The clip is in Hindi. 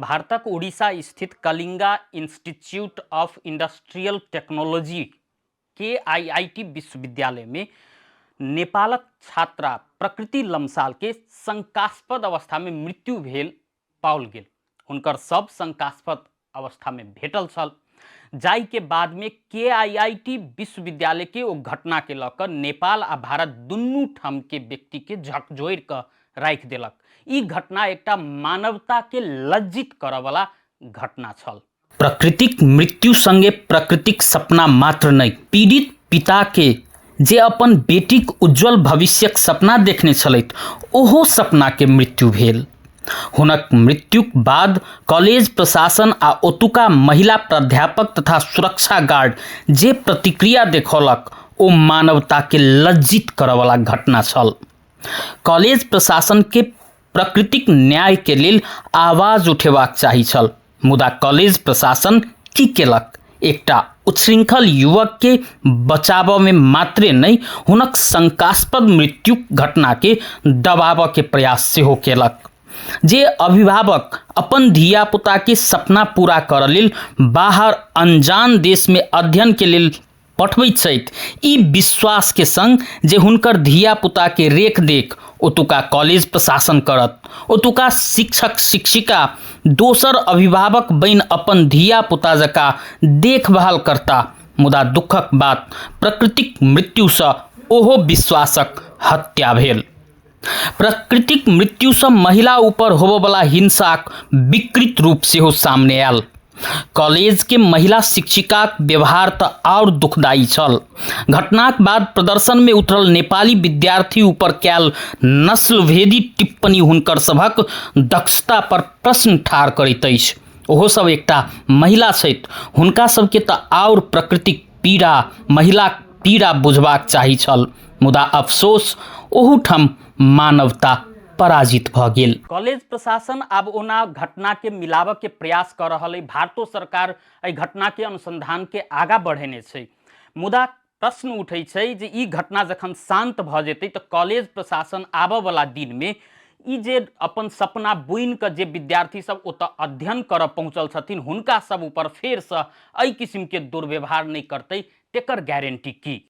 भारतक उड़ीसा स्थित Kalinga institute of industrial technology KIIT विश्वविद्यालय में नेपालक छात्रा प्रकृति लम्साल के शंकास्पद अवस्था में मृत्यु भेल पाओल गेल। हुनकर सब शंकास्पद अवस्था में भेटल छल, जाई के बाद में KIIT विश्वविद्यालय के ओ घटना के लकर नेपाल आ भारत दुनू ठाम के व्यक्ति के झकझोर कर राखि देलक। ई घटना एकटा मानवता के लज्जित करय वाला घटना छल। प्रकृतिक मृत्यु संगे प्रकृतिक सपना मात्र नहीं, पीड़ित पिता के जे अपन बेटीक उज्जवल भविष्यक सपना देखने छलैथ ओहो सपना के मृत्यु भेल। हुनक मृत्युक बाद कॉलेज प्रशासन आ ओतुका महिला प्राध्यापक तथा सुरक्षा गार्ड जे प्रतिक्रिया देखौलक ओ मानवता के लज्जित करय वाला घटना छल। कॉलेज प्रशासन के प्रकृतिक न्याय के लेल आवाज उठेबाक चाही छल, मुदा कॉलेज प्रशासन की केलक? एकटा उच्छृंखल युवक के बचाव में मात्रे नहीं, हुनक शंकास्पद मृत्यु घटना के दबाव के प्रयास से हो केलक। जे अभिभावक अपन धिया पुता के सपना पूरा कर लेल बाहर अनजान देश में अध्ययन के लेल पठबैत छथि, ई विश्वास के संग जे हुनकर धिया पुता के रेख देख ओतुका कॉलेज प्रशासन करत, ओतुका शिक्षक शिक्षिका दोसर अभिभावक बन अपन धिया पुता जका देखभाल करता, मुदा दुखक बात प्रकृतिक मृत्यु से ओहो विश्वासक हत्या भेल। प्रकृतिक मृत्यु से महिला ऊपर होबवला हिंसाक विकृत रूप से हो सामने आयल। कॉलेज के महिला शिक्षिका व्यवहार तो और दुखदायी छल। घटनाक बाद प्रदर्शन में उतरल नेपाली विद्यार्थी ऊपर कैल नस्लभेदी टिप्पणी हुनकर सभक दक्षता पर प्रश्न ठाढ़ करैत अछि। ओहो सब एकटा महिला छथि, हुनका सबके तो और प्रकृतिक पीड़ा महिलाक पीड़ा बुझबाक चाही छल, मुदा अफसोस ओहू ठाम मानवता पराजित भ गेल। कॉलेज प्रशासन आब ओना घटना के मिलाव के प्रयास कर रहा है। भारतो सरकार एहि घटना के अनुसंधान के आगा बढ़ेने छै, मुदा प्रश्न उठै छै जे ई घटना जखन शांत भ जेतै तऽ कॉलेज प्रशासन आबऽ वाला दिन में ई जे अपन सपना बुनि कऽ जे विद्यार्थी सब ओतऽ अध्ययन करऽ पहुँचल छथिन हुनका सब ऊपर फेर से एहि किस्म के दुर्व्यवहार नहीं करतै, तेकर गारंटी की?